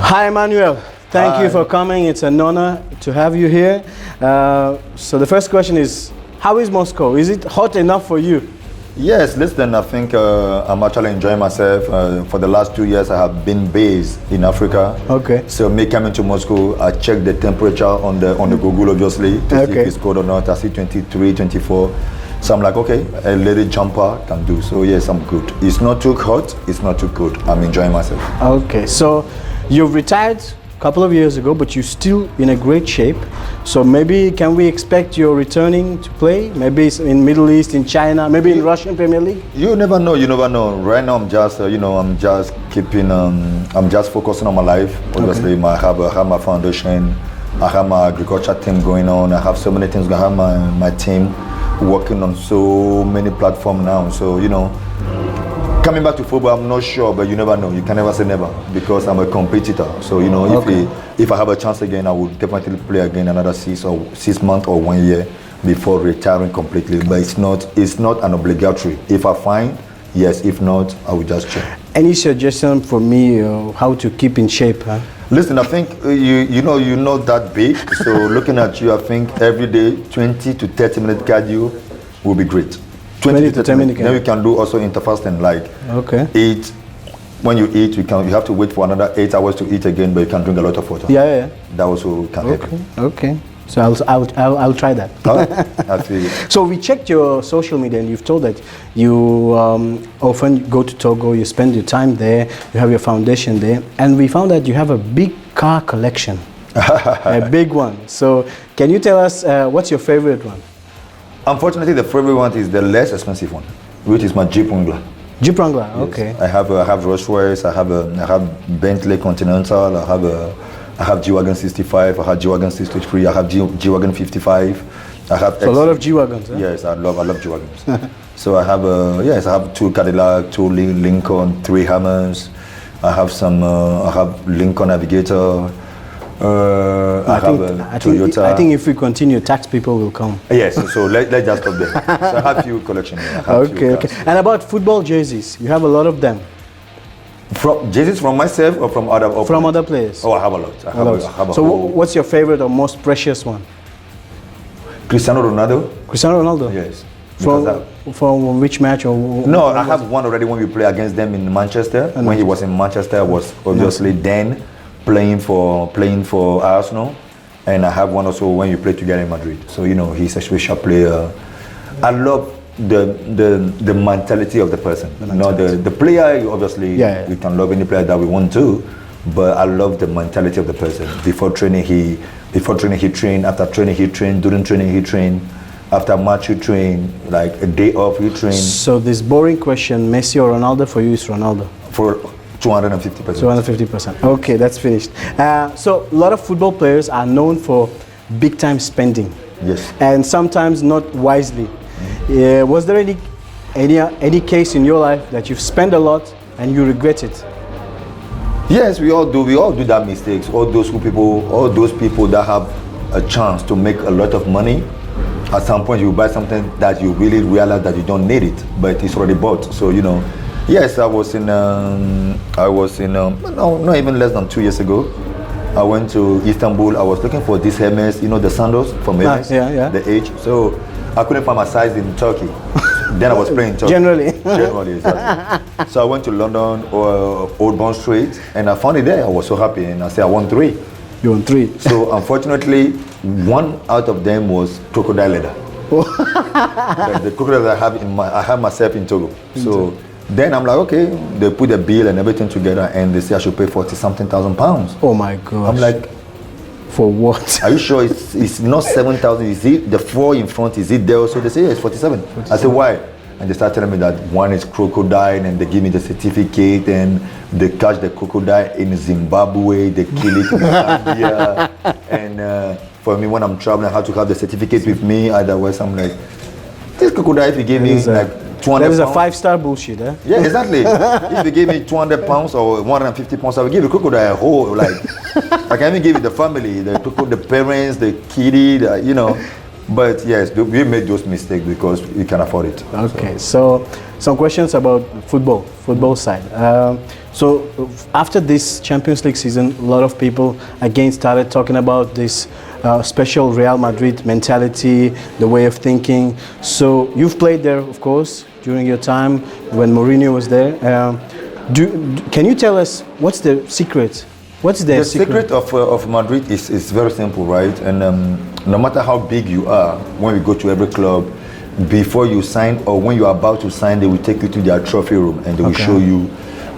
Hi, Emmanuel. Thank you for coming. It's an honor to have you here. So the first question is, how is Moscow? Is it hot enough for you? Yes, listen, I think I'm actually enjoying myself. For the last 2 years, I have been based in Africa. Okay. So me coming to Moscow, I check the temperature on the Google, obviously, to see if it's cold or not. I see 23, 24. So I'm like, okay, a little jumper can do. So yes, I'm good. It's not too hot, it's not too cold. I'm enjoying myself. Okay, so you've retired a couple of years ago, but you're still in a great shape. So maybe can we expect you're returning to play? Maybe it's in Middle East, in China, maybe in Russian Premier League? You never know, you never know. Right now I'm just, I'm just keeping, I'm just focusing on my life. Obviously, I have my foundation, I have my agriculture team going on, I have so many things, I have my team working on so many platforms now. So, coming back to football, I'm not sure, but you never know. You can never say never because I'm a competitor. So, if I have a chance again, I would definitely play again another 6 months or 1 year before retiring completely. But it's not an obligatory. If I find, yes. If not, I will just check. Any suggestion for me how to keep in shape? Huh? Listen, I think you're not that big. So looking at you, I think every day 20 to 30 minute cardio will be great. 20 to 30 minutes. Then we can do also interfasting, like eat. When you eat, you have to wait for another 8 hours to eat again, but you can drink a lot of water. Yeah. That also can help. Okay. So I'll try that. I feel it. So we checked your social media, and you've told that you often go to Togo, you spend your time there, you have your foundation there, and we found that you have a big car collection, a big one. So can you tell us what's your favorite one? Unfortunately, the favorite one is the less expensive one, which is my Jeep Wrangler. Jeep Wrangler, yes. Okay. I have Rolls Royce, I have Bentley Continental, I have G-Wagon 65, I have G-Wagon 63, I have G-Wagon 55. I have a lot of G-Wagons. Huh? Yes, I love G-Wagons. So I have 2 Cadillac, 2 Lincoln, 3 Hammers. I have Lincoln Navigator. I think if we continue, tax people will come. Yes, so let's just stop there. So I have few collections. Okay. And about football jerseys, you have a lot of them. From jerseys from myself or from other? From other players. Oh, I have a lot. I have so what's your favorite or most precious one? Cristiano Ronaldo. Cristiano Ronaldo. Yes. From which match or? No, I have one already when we play against them in Manchester. When he was in Manchester, I was obviously then playing for Arsenal, and I have one also when you play together in Madrid. So he's a special player. I love the mentality of the person. The player, obviously, we can love any player that we want to, but I love the mentality of the person. Before training he trained, after training he trained, during training he trained, after match he trained, like a day off he trained. So this boring question, Messi or Ronaldo, for you is Ronaldo? For 250%. 250%. Okay, that's finished. So a lot of football players are known for big time spending. Yes. And sometimes not wisely. Was there any case in your life that you've spent a lot and you regret it? Yes, we all do that mistakes. All those people that have a chance to make a lot of money, at some point you buy something that you really realize that you don't need it, but it's already bought. So yes, I was in not even less than 2 years ago. I went to Istanbul. I was looking for these Hermes, the sandals from Hermes, the H. So I couldn't find my size in Turkey. Then I was playing Turkey. Generally, exactly. So I went to London or Old Bond Street, and I found it there. I was so happy, and I said I won 3. You won 3. So unfortunately, 1 out of them was crocodile leather. the crocodile that I have myself in Togo. So then I'm like, okay, they put the bill and everything together, and they say I should pay 40-something thousand pounds. Oh my gosh. I'm like, for what? Are you sure it's not 7,000? Is it the 4 in front? Is it there? So they say, yeah, it's 47. I said, why? And they start telling me that one is crocodile, and they give me the certificate, and they catch the crocodile in Zimbabwe, they kill it in Zambia. And for me, when I'm traveling, I have to have the certificate with me. Otherwise, I'm like, this crocodile, if you give me like 200 pounds. That is a 5-star bullshit, eh? Yeah, exactly. If you give me 200 pounds or 150 pounds, I will give the crocodile a whole, I can even give it the family, the parents, the kitty, But yes, we made those mistakes because we can afford it. Okay, so some questions about football side. So after this Champions League season, a lot of people again started talking about this special Real Madrid mentality, the way of thinking. So you've played there, of course, during your time when Mourinho was there. Can you tell us what's the secret? What's the secret of Madrid is very simple, right? And no matter how big you are, when we go to every club, before you sign or when you are about to sign, they will take you to their trophy room and they will show you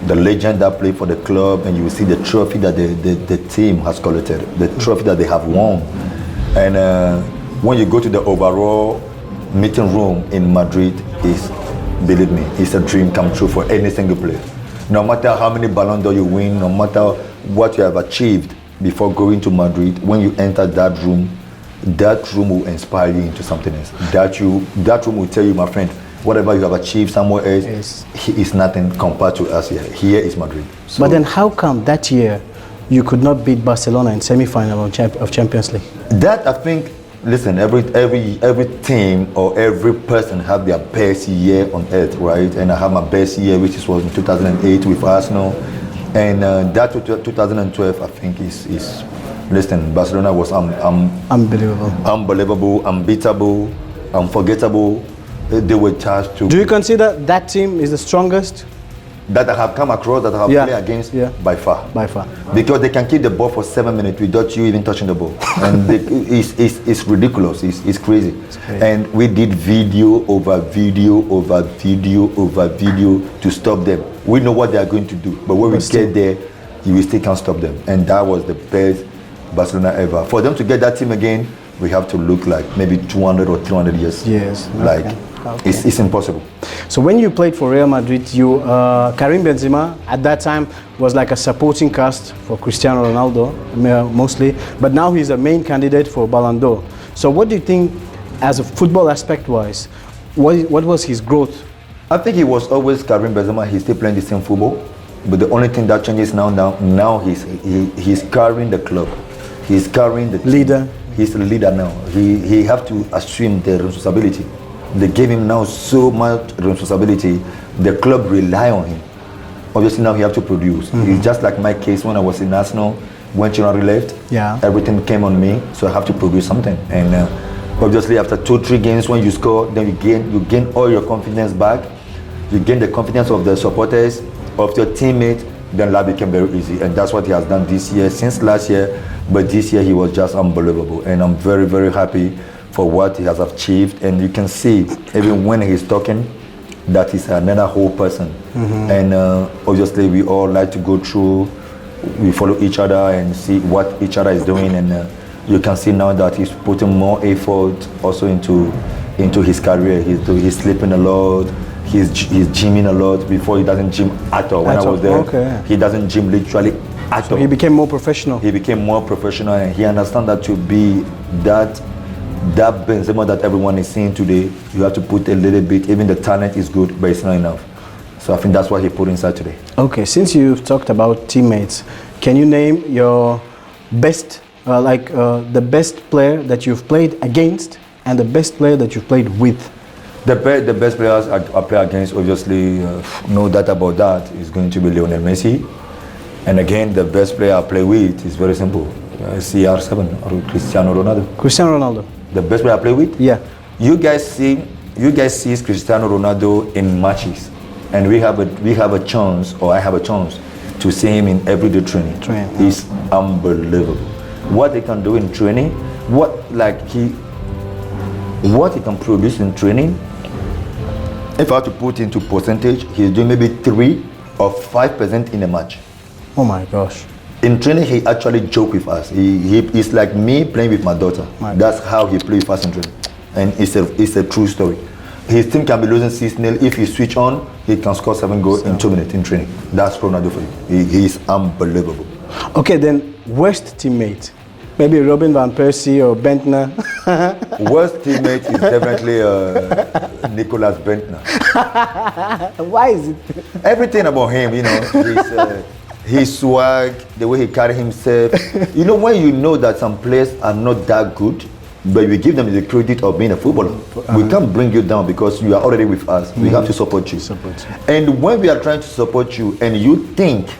the legend that played for the club, and you will see the trophy that the team has collected, the trophy that they have won. And when you go to the overall meeting room in Madrid, believe me, it's a dream come true for any single player. No matter how many Ballon d'Or you win, no matter what you have achieved before going to Madrid, when you enter that room will inspire you into something else. That room will tell you, my friend, whatever you have achieved somewhere else is nothing compared to us here. Here is Madrid. So, but then how come that year you could not beat Barcelona in semi-final of Champions League? That, I think, listen, every team or every person have their best year on earth, right? And I have my best year, which was in 2008 with Arsenal. And that 2012, I think, is listen, Barcelona was unbelievable, unbeatable, unforgettable. They were charged to. Do you consider that team is the strongest? That I have come across, that I have played against, by far. By far. Because they can keep the ball for 7 minutes without you even touching the ball. And it's ridiculous, it's crazy. And we did video over video over video over video to stop them. We know what they are going to do, but when we get there, we still can't stop them. And that was the best Barcelona ever. For them to get that team again, we have to look like maybe 200 or 300 years. Yes. Like, it's impossible. So when you played for Real Madrid, Karim Benzema at that time was like a supporting cast for Cristiano Ronaldo mostly, but now he's a main candidate for Ballon d'Or. So what do you think, as a football aspect wise, what was his growth? I think he was always Karim Benzema. He's still playing the same football, but the only thing that changes now he's carrying the club. He's carrying the team. Leader. He's the leader now. He have to assume the responsibility. They gave him now so much responsibility. The club rely on him. Obviously now he have to produce. It's just like my case when I was in Arsenal, when Thierry left. Everything came on me, so I have to produce something. And obviously after 2-3 games, when you score, then you gain all your confidence back. You gain the confidence of the supporters, of your teammates. Then life became very easy, and that's what he has done this year, since last year. But this year he was just unbelievable, and I'm very, very happy for what he has achieved. And you can see, even when he's talking, that he's another whole person. And obviously we all like to go through, we follow each other and see what each other is doing. And you can see now that he's putting more effort also into his career. He's sleeping a lot. He's gymming a lot. Before, he doesn't gym at all. When I was there, he doesn't gym literally at all. He became more professional. He became more professional, and he understands that to be that Benzema that everyone is seeing today, you have to put a little bit. Even the talent is good, but it's not enough. So I think that's what he put inside today. Okay, since you've talked about teammates, can you name your best, the best player that you've played against and the best player that you've played with? The best players I play against, obviously, no doubt about that, is going to be Lionel Messi. And again, the best player I play with is very simple, CR7 or Cristiano Ronaldo. Cristiano Ronaldo. The best player I play with? Yeah. You guys see Cristiano Ronaldo in matches, and we have a chance, or I have a chance, to see him in everyday training. He's unbelievable. What he can do in training, what he can produce in training. If I have to put into percentage, he's doing maybe 3 or 5% in a match. Oh my gosh. In training, he actually jokes with us. He's like me playing with my daughter. That's how he plays with us in training. And it's a true story. His team can be losing 6-0. If he switch on, he can score 7 goals in 2 minutes in training. That's Ronaldo for you. He's unbelievable. Okay, then worst teammate? Maybe Robin van Persie or Bentner. Worst teammate is definitely Nicolas Bentner. Why is it? Everything about him, his swag, the way he carry himself. When you know that some players are not that good, but we give them the credit of being a footballer. We can't bring you down because you are already with us. We have to support you. And when we are trying to support you and you think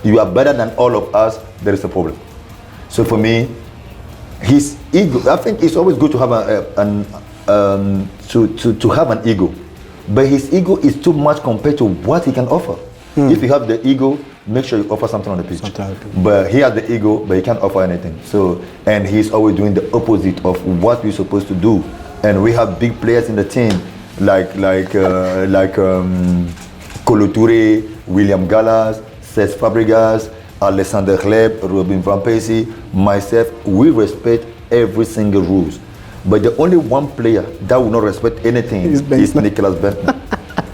you are better than all of us, there is a problem. So for me, his ego, I think it's always good to have to have an ego, but his ego is too much compared to what he can offer. If you have the ego, make sure you offer something on the pitch. But he has the ego, but he can't offer anything. So, and he's always doing the opposite of what we're supposed to do. And we have big players in the team, like Kolo Touré, William Gallas, Cesc Fabregas, Alexander Hleb, Robin Van Persie, myself. We respect every single rules. But the only one player that will not respect anything is Nicolas Bentner.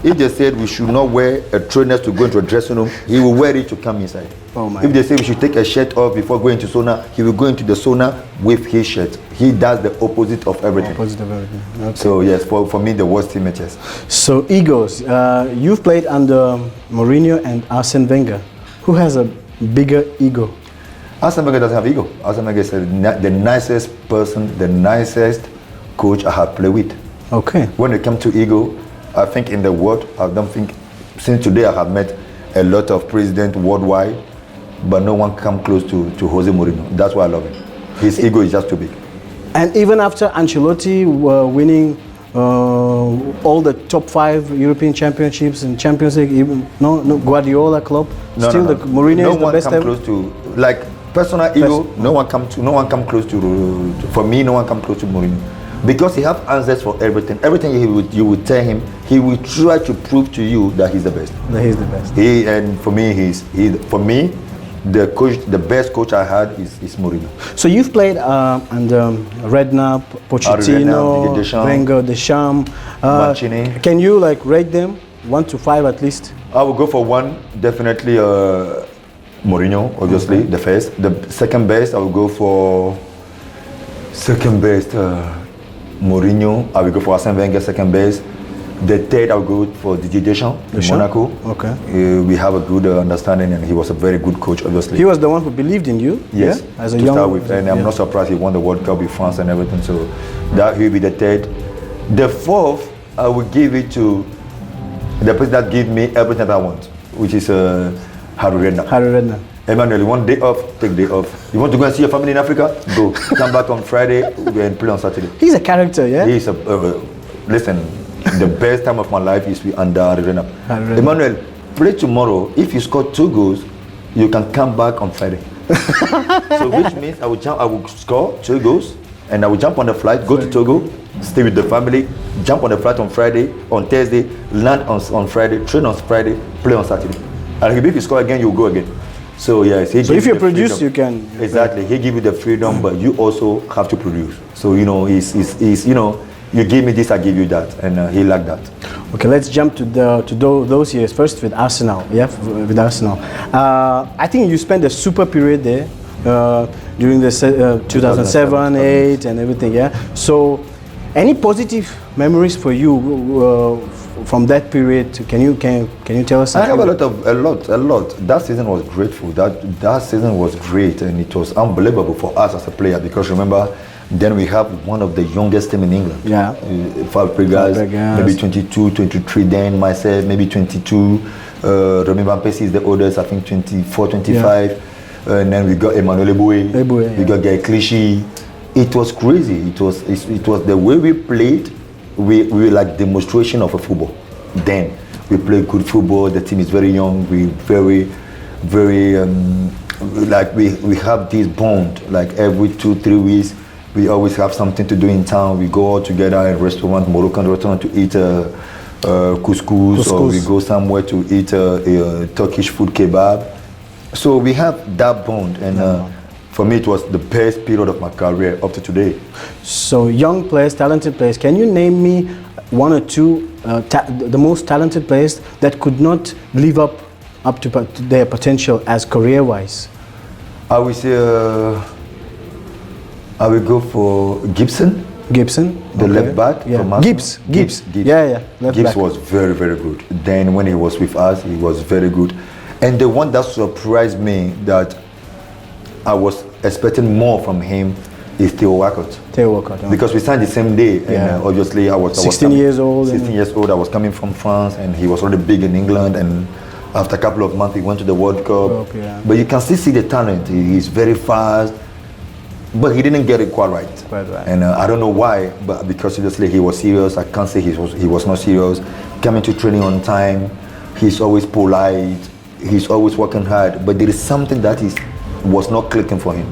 If they said we should not wear a trainer to go into a dressing room, he will wear it to come inside. If they say we should take a shirt off before going to sauna, he will go into the sauna with his shirt. He does the opposite of everything. Okay. So yes, for me, the worst teammate, yes. So egos, you've played under Mourinho and Arsene Wenger. Who has a bigger ego? Arsene Wenger doesn't have ego. Arsene Wenger is the nicest person, the nicest coach I have played with. Okay. When it comes to ego, I think in the world, I don't think, since today I have met a lot of presidents worldwide, but no one come close to Jose Mourinho. That's why I love him. His ego is just too big. And even after Ancelotti winning all the top 5 European championships and Champions League, even no Guardiola club, still the Mourinho is the best ever. No one come close to, like personal ego. No one come close to. For me, no one come close to Mourinho. Because he have answers for everything. Everything you would tell him, he will try to prove to you that he's the best. That he's the best. For me, the best coach I had is Mourinho. So you've played under Redknapp, Pochettino, Wenger, Deschamps, Mancini. Can you rate them 1 to 5 at least? I will go for 1, definitely Mourinho, obviously, the first. The second best, I will go for Mourinho. I will go for Arsene Wenger, second best. The third, I will go for Didier Deschamps in Monaco. Okay. We have a good understanding, and he was a very good coach, obviously. He was the one who believed in you. Yes, yeah? As a to young. Start with, and I'm not surprised he won the World Cup with France and everything. So that will be the third. The fourth, I will give it to the person that gave me everything that I want, which is Harry Redknapp. Emmanuel, you want day off? Take day off. You want to go and see your family in Africa? Go. Come back on Friday and play on Saturday. He's a character, yeah? He's a, listen, the best time of my life is under Redknapp. Emmanuel, play tomorrow. If you score 2 goals, you can come back on Friday. So which means I will score 2 goals, and I will jump on the flight, go to Togo, stay with the family, jump on the flight on Friday, on Thursday, land on Friday, train on Friday, play on Saturday. And if you score again, you go again. So yes, so if you produce, you can. Exactly, he give you the freedom, but you also have to produce. So he's you give me this, I give you that, and he liked that. Okay, let's jump to those years first with Arsenal. Yeah, with Arsenal. I think you spent a super period there during the 2007, 8, and everything. Yeah. So, any positive memories for you from that period? Can you tell us? I have a lot. That season was grateful. That season was great, and it was unbelievable for us as a player, because remember, then we have one of the youngest team in England. Yeah. Fabregas, maybe 22, 23. Then myself, maybe 22. Robin Van Persie is the oldest, I think 24, 25. Yeah. And then we got Emmanuel Adebayor. We got Guy Clichy. It was crazy. It was the way we played. We were like demonstration of a football. Then we play good football. The team is very young. We very like we have this bond. Like every 2-3 weeks, we always have something to do in town. We go all together in restaurant, Moroccan restaurant, to eat couscous, or we go somewhere to eat Turkish food, kebab. So we have that bond, and for me, it was the best period of my career up to today. So young players, talented players. Can you name me 1 or 2 the most talented players that could not live up to their potential as career-wise? I would say I will go for Gibson. The left back from Arsenal. Gibbs. Yeah. Gibbs was very, very good. Then when he was with us, he was very good. And the one that surprised me, that I was expecting more from him, is Theo Walcott. Theo Walcott. Because we signed the same day, and obviously I was 16 years old. 16 years old. I was coming from France, and he was already big in England. And after a couple of months, he went to the World Cup. But you can still see the talent. He's very fast, but he didn't get it quite right. And I don't know why, but because obviously he was serious. I can't say he was not serious. Coming to training on time. He's always polite. He's always working hard. But there is something that was not clicking for him,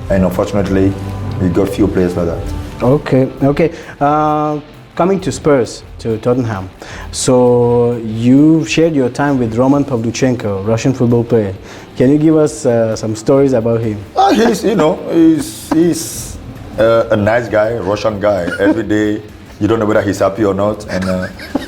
and unfortunately, we got few players like that. Okay. Coming to Spurs, to Tottenham. So you shared your time with Roman Pavlyuchenko, Russian football player. Can you give us some stories about him? He's a nice guy, a Russian guy. Every day, you don't know whether he's happy or not. And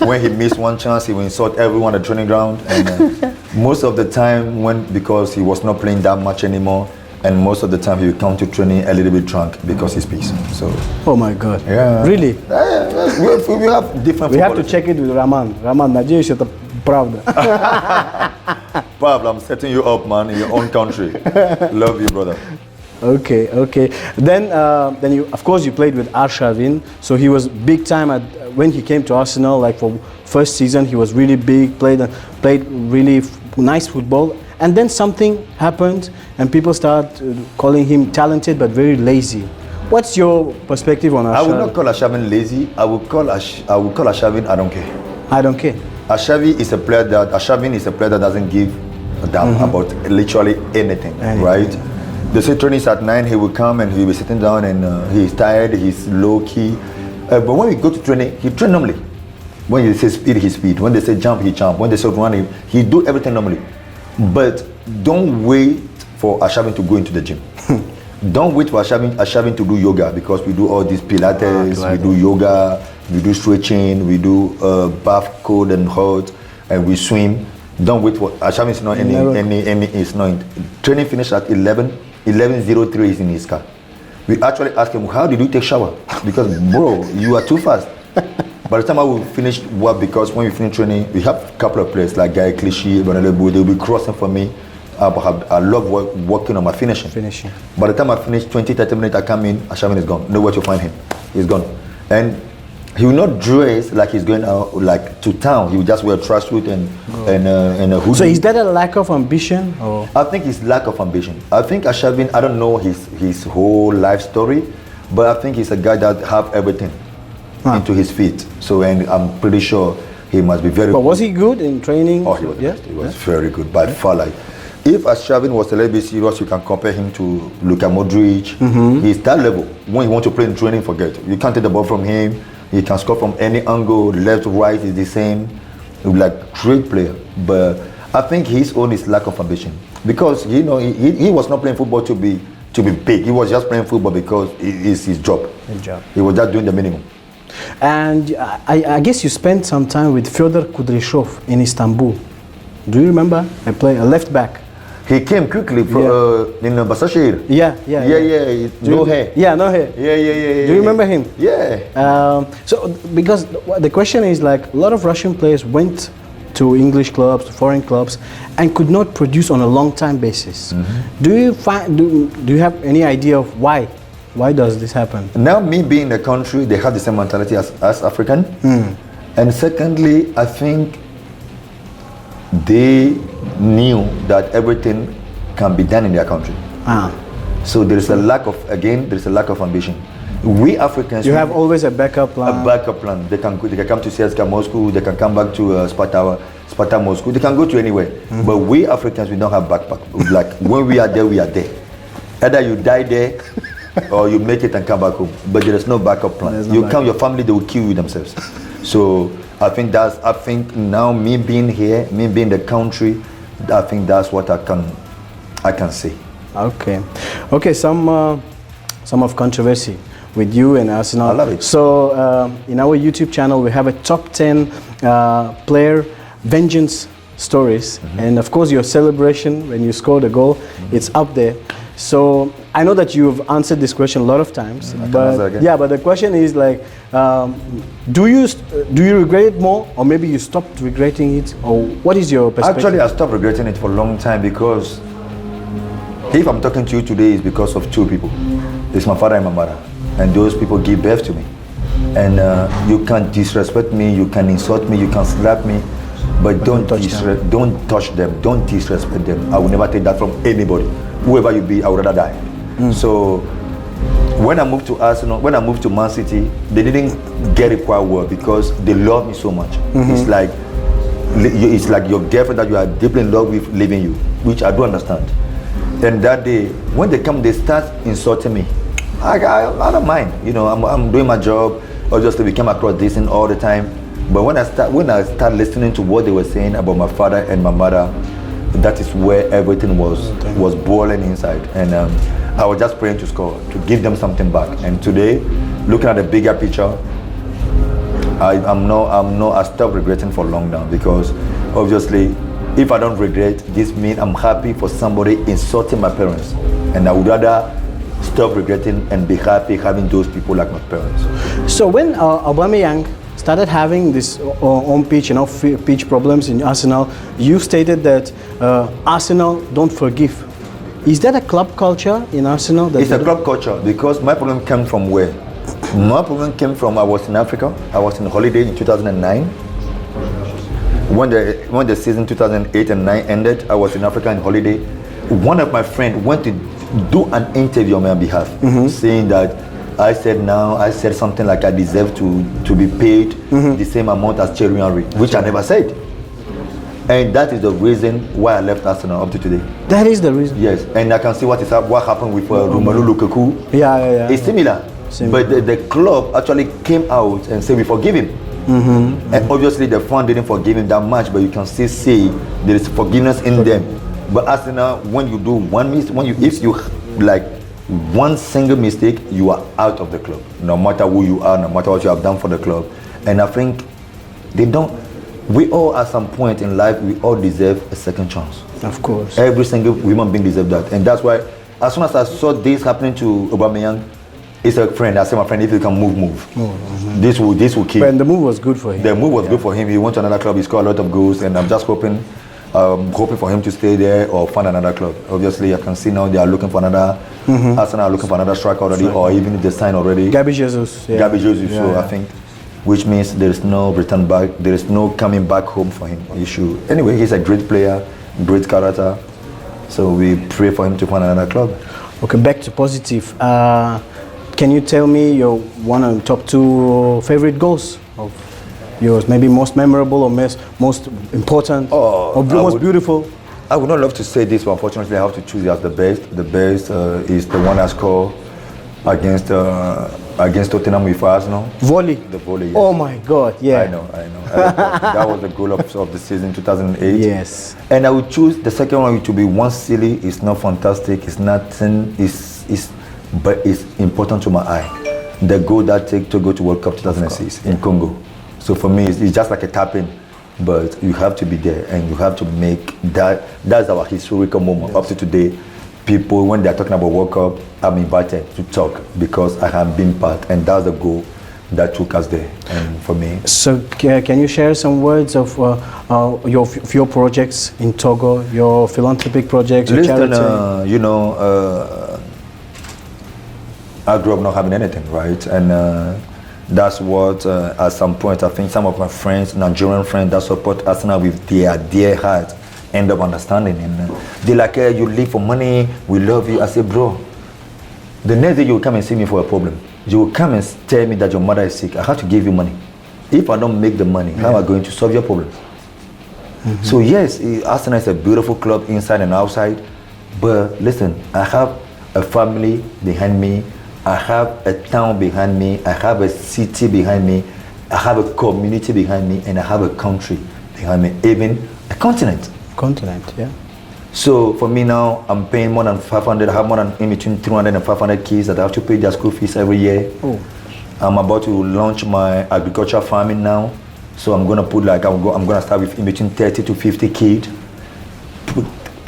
when he missed one chance, he will insult everyone at the training ground. And most of the time, because he was not playing that much anymore, and most of the time he will come to training a little bit drunk because he's pissed. So. Oh my God. Yeah. Really? We have different. We have to check it with Roman. Roman, надеюсь, это правда. Pablo, I'm setting you up, man, in your own country. Love you, brother. Okay. Then you, of course, you played with Arshavin. So he was big time when he came to Arsenal. Like for first season, he was really big. Played really nice football. And then something happened, and people start calling him talented but very lazy. What's your perspective on Arshavin? I would not call Arshavin lazy. I would call Arshavin I don't care. I don't care. Arshavin is a player that doesn't give a damn about literally anything, right? They say training is at 9, he will come and he will be sitting down and he's tired, he's low key. But when we go to training, he train normally. When they say speed, he speed. When they say jump, he jump. When they say run, he do everything normally. But don't wait for Arshavin to go into the gym. Don't wait for Arshavin to do yoga, because we do all these Pilates, we do yoga, we do stretching, we do bath cold and hot, and we swim. Don't wait for Arshavin is not it's not. Training finished at 11:03 is in his car. We actually ask him, how did you take shower? Because bro, you are too fast. By the time I will finish work, because when we finish training, we have a couple of players like Guy Clichy, Emmanuel Adebayor, they'll be crossing for me. I love working on my finishing. By the time I finish 20-30 minutes, I come in, Arshavin is gone. Nowhere to find him. He's gone. And he will not dress like he's going out like to town. He will just wear a tracksuit and a hoodie. So is that a lack of ambition? Or? I think it's lack of ambition. I think Arshavin, I don't know his whole life story, but I think he's a guy that have everything into his feet. So, and I'm pretty sure he must be very. But was he good in training? Oh, he was. Yeah? He was very good by far. Like, if Arshavin was a little bit serious, you can compare him to Luka Modric. He's that level. When you want to play in training, forget. You can't take the ball from him. He can score from any angle. Left, right is the same. Like, great player. But I think his own is lack of ambition, because he was not playing football to be big. He was just playing football because it's his job. He was just doing the minimum. And I guess you spent some time with Fyodor Kudryshov in Istanbul. Do you remember? A left back. He came quickly in Basashir. Yeah. No hair. Yeah, no hair. Yeah. Do you remember him? Yeah. So because the question is, like, a lot of Russian players went to English clubs, to foreign clubs, and could not produce on a long-time basis. Do you have any idea of why? Why does this happen? Now, me being in the country, they have the same mentality as African. And secondly, I think they knew that everything can be done in their country. So there is a lack of ambition. We Africans, you have always a backup plan. A backup plan. They can come to CSKA Moscow. They can come back to Sparta Moscow. They can go to anywhere. But we Africans, we don't have backpack. Like, when we are there, we are there. Either you die there, or you make it and come back home. But there is no backup plan. Your family, they will kill you themselves. So I think now, me being here, me being the country, I think that's what I can say. Okay. Some of controversy with you and Arsenal. I love it. So in our YouTube channel, we have a top 10 player vengeance stories, and of course your celebration when you scored a goal, it's up there. So I know that you've answered this question a lot of times, but the question is, like, do you regret it more, or maybe you stopped regretting it, or what is your perspective? Actually, I stopped regretting it for a long time, because if I'm talking to you today, it's because of two people. It's my father and my mother, and those people give birth to me. And you can disrespect me, you can insult me, you can slap me, but don't touch them, don't disrespect them. I will never take that from anybody. Whoever you be, I would rather die. So when I moved to Arsenal, when I moved to Man City, they didn't get it quite well because they love me so much. It's like your girlfriend that you are deeply in love with leaving you, which I do understand. And that day, when they come, they start insulting me. I don't mind, you know. I'm doing my job. Obviously, we came across this thing all the time. But when I start listening to what they were saying about my father and my mother, that is where everything was boiling inside. And I was just praying to score, to give them something back. And today, looking at the bigger picture, I stopped regretting for long now, because obviously, if I don't regret, this means I'm happy for somebody insulting my parents, and I would rather stop regretting and be happy having those people like my parents. So when Aubameyang started having this on pitch, pitch problems in Arsenal, you stated that Arsenal don't forgive. Is that a club culture in Arsenal? It's a club culture, because my problem came from where? My problem came from, I was in Africa. I was on holiday in 2009. When the season 2008 and 9 ended, I was in Africa on holiday. One of my friends went to do an interview on my behalf, saying that I said something like I deserve to be paid the same amount as Thierry Henry, which I never said. And that is the reason why I left Arsenal up to today. That is the reason? Yes, and I can see what happened with Romelu Lukaku. Yeah. It's similar. But the club actually came out and said we forgive him. And obviously the fan didn't forgive him that much, but you can still see there is forgiveness in them. But Arsenal, when you do one mistake, if you like one single mistake, you are out of the club. No matter who you are, no matter what you have done for the club. And I think we all at some point in life, we all deserve a second chance. Of course. Every single human being deserves that. And that's why, as soon as I saw this happening to Aubameyang, it's a friend. I said, my friend, if you can move. This will keep. And the move was good for him. The move was good for him. He went to another club. He scored a lot of goals, and I'm just hoping for him to stay there or find another club. Obviously, I can see now they are looking for another. Arsenal are looking for another striker already, or even if they sign already. Gabi Jesus. So I think, which means there is no return back. There is no coming back home for him. Anyway, he's a great player, great character. So we pray for him to find another club. Okay, back to positive. Can you tell me your one of the top 2 favorite goals of yours? Maybe most memorable or most important or most beautiful? I would not love to say this, but unfortunately I have to choose it as the best. The best is the one I scored against Tottenham with Arsenal. Volley? The volley, yes. Oh my God, yeah. I know. That was the goal of the season 2008. Yes. And I would choose the second one to be one silly. It's not fantastic. It's nothing. But it's important to my eye. The goal that take to go to World Cup 2006 in Congo. So for me, it's just like a tap-in, but you have to be there and you have to make that. That's our historical moment. Up to today, people, when they're talking about World Cup, I'm invited to talk because I have been part, and that's the goal that took us there. And for me. So can you share some words of your projects in Togo, your philanthropic projects, your charity? I grew up not having anything, right? And that's what, at some point, I think some of my friends, Nigerian friends that support Arsenal with their dear heart, end up understanding. And they're like, hey, you live for money, we love you. I say, bro, the next day you will come and see me for a problem. You will come and tell me that your mother is sick. I have to give you money. If I don't make the money, how am I going to solve your problem? So yes, Arsenal is a beautiful club inside and outside. But listen, I have a family behind me. I have a town behind me, I have a city behind me, I have a community behind me, and I have a country behind me, even a continent. Yeah. So for me now, I'm paying more than 500, I have more than in between 300 and 500 kids that I have to pay their school fees every year. Oh. I'm about to launch my agriculture farming now. So I'm gonna put I'm gonna start with in between 30 to 50 kids.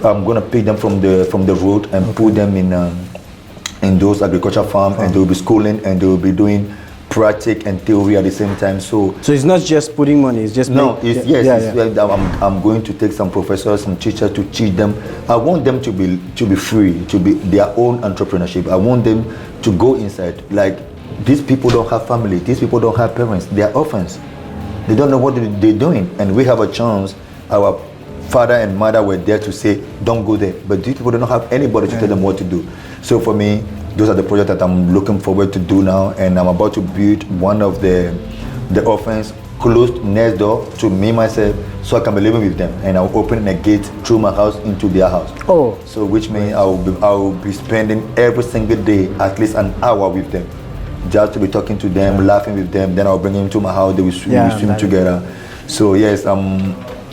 I'm gonna pick them from the road and put them in those agriculture farms, and they will be schooling and they will be doing practice and theory at the same time. So it's not just putting money, it's just I'm going to take some professors, some teachers to teach them. I want them to be free, to be their own entrepreneurship. I want them to go inside. Like, these people don't have family, these people don't have parents, they are orphans. They don't know what they're doing, and we have a chance. Our father and mother were there to say, don't go there, but these people don't have anybody to tell them what to do. So for me, those are the projects that I'm looking forward to do now, and I'm about to build one of the orphans closed next door to me myself, so I can be living with them, and I'll open a gate through my house into their house. Oh, so which means I will be spending every single day at least an hour with them, just to be talking to them, laughing with them. Then I'll bring them to my house. They will swim together. So yes,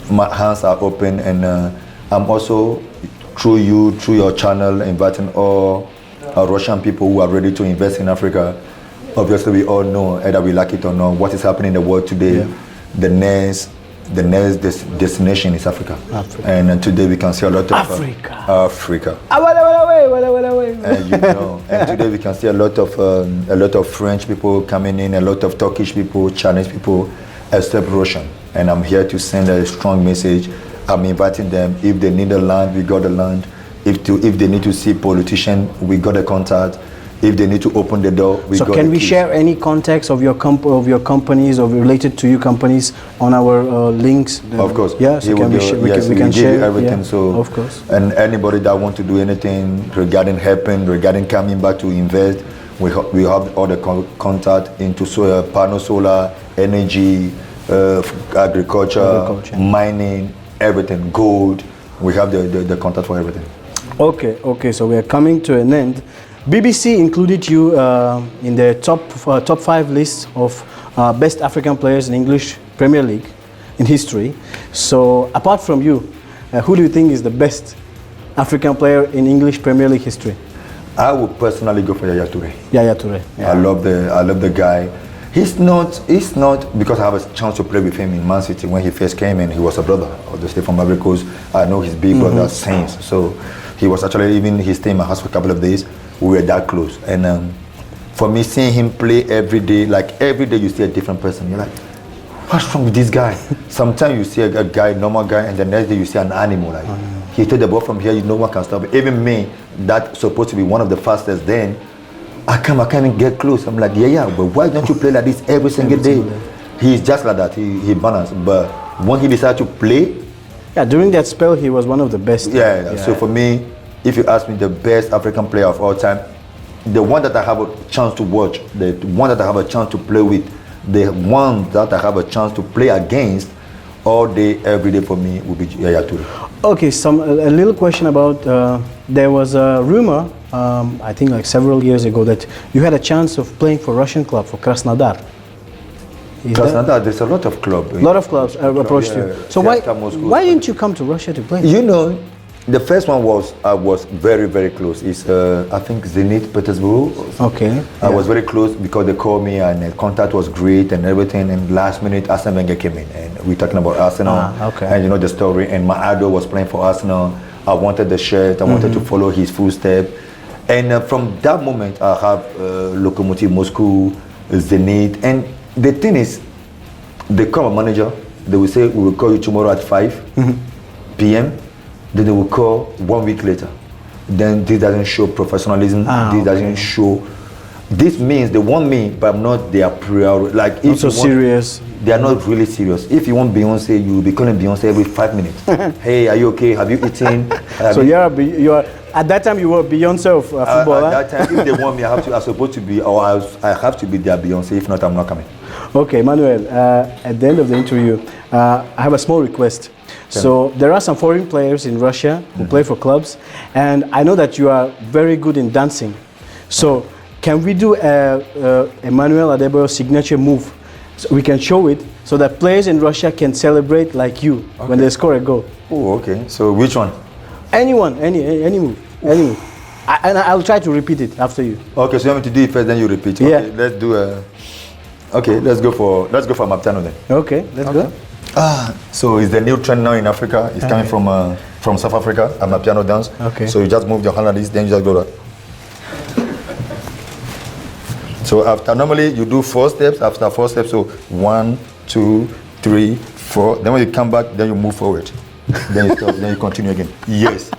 my hands are open, and I'm also through your channel inviting all Russian people who are ready to invest in Africa. Obviously, we all know, either we like it or not, what is happening in the world today. Yeah. The next destination is Africa. And today we can see a lot of Africa. And you know, and today we can see a lot of French people coming in, a lot of Turkish people, Chinese people, except Russian. And I'm here to send a strong message. I'm inviting them. If they need a land, we got the land. If they need to see politician, we got a contact. If they need to open the door, we got the keys. So can we share any contacts of your companies or related to you companies on our links? Of course. Yeah, so we can share everything. Yeah, so of course. And anybody that want to do anything regarding helping, regarding coming back to invest, we have all the contact into panel solar, energy, agriculture, mining, everything, gold. We have the contact for everything. Okay, so we are coming to an end. BBC included you in the top 5 list of best African players in English Premier League in history. So apart from you, who do you think is the best African player in English Premier League history? I would personally go for Yaya Toure. Yaya Toure. Yeah. I love the guy. He's not because I have a chance to play with him in Man City. When he first came in, he was a brother of the state from Ivory Coast. I know his big brother Saints, so he was actually even he stayed in my house for a couple of days. We were that close, and for me, seeing him play every day, like every day you see a different person. You're like, what's wrong with this guy? Sometimes you see a guy, normal guy, and the next day you see an animal. Like he take the ball from here, no one can stop it. Even me, that's supposed to be one of the fastest. Then I can't even get close. I'm like, yeah, but why don't you play like this every single day? He's just like that. He balanced, but when he decided to play, during that spell, he was one of the best. Yeah. So for me, if you ask me the best African player of all time, the one that I have a chance to watch, the one that I have a chance to play with, the one that I have a chance to play against all day, every day for me would be Yaya Toure. Okay, a little question about, there was a rumor, I think like several years ago, that you had a chance of playing for Russian club, for Krasnodar. Krasnodar, there's a lot of clubs. A lot of clubs approached you. So why didn't you come to Russia to play? You know, the first one was I was very, very close. It's I think Zenit Petersburg. Okay. I was very close because they called me and the contact was great and everything. And last minute, Arsene Wenger came in and we're talking about Arsenal. And you know the story. And my idol was playing for Arsenal. I wanted the shirt. I wanted to follow his footsteps. And from that moment, I have Lokomotiv Moscow, Zenit. And the thing is, they call a manager. They will say, we will call you tomorrow at 5 p.m. Then they will call 1 week later. Then this doesn't show professionalism. This doesn't show. This means they want me, but I'm not their priority. Like not so serious. They are not really serious. If you want Beyonce, you will be calling Beyonce every 5 minutes. Hey, are you okay? Have you eaten? So you are at that time you were Beyonce of football. At that time, if they want me, I'm supposed to be, or I have to be their Beyonce. If not, I'm not coming. Okay, Emmanuel. At the end of the interview, I have a small request. So there are some foreign players in Russia who play for clubs, and I know that you are very good in dancing. So can we do Emmanuel Adebayor signature move? So we can show it so that players in Russia can celebrate like you when they score a goal. Oh, okay. So which one? Anyone, any move, any move. And I'll try to repeat it after you. Okay, so you want me to do it first, then you repeat. Okay, yeah. Let's do a. Okay, let's go for Maptano then. Okay, let's go. So it's the new trend now in Africa. It's coming from South Africa, Amapiano dance. Okay. So you just move your hand like this, then you just go like. So after, normally you do 4 steps, after 4 steps, so 1, 2, 3, 4. Then when you come back, then you move forward. Then you stop, then you continue again. Yes.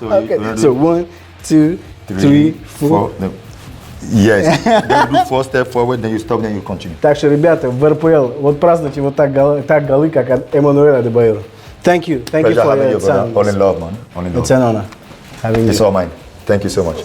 So, Okay. So 1, 2, 3, 4. No. Yes. Then you do 4 steps forward, then you stop, then you continue. Так что, ребята, в РПЛ вот празднуйте вот так голы, как от Эммануэля Адебайора. Thank you Pleasure for having your you, brother. time. All in love, man. All in love. It's an honor having you. It's all mine. Thank you so much.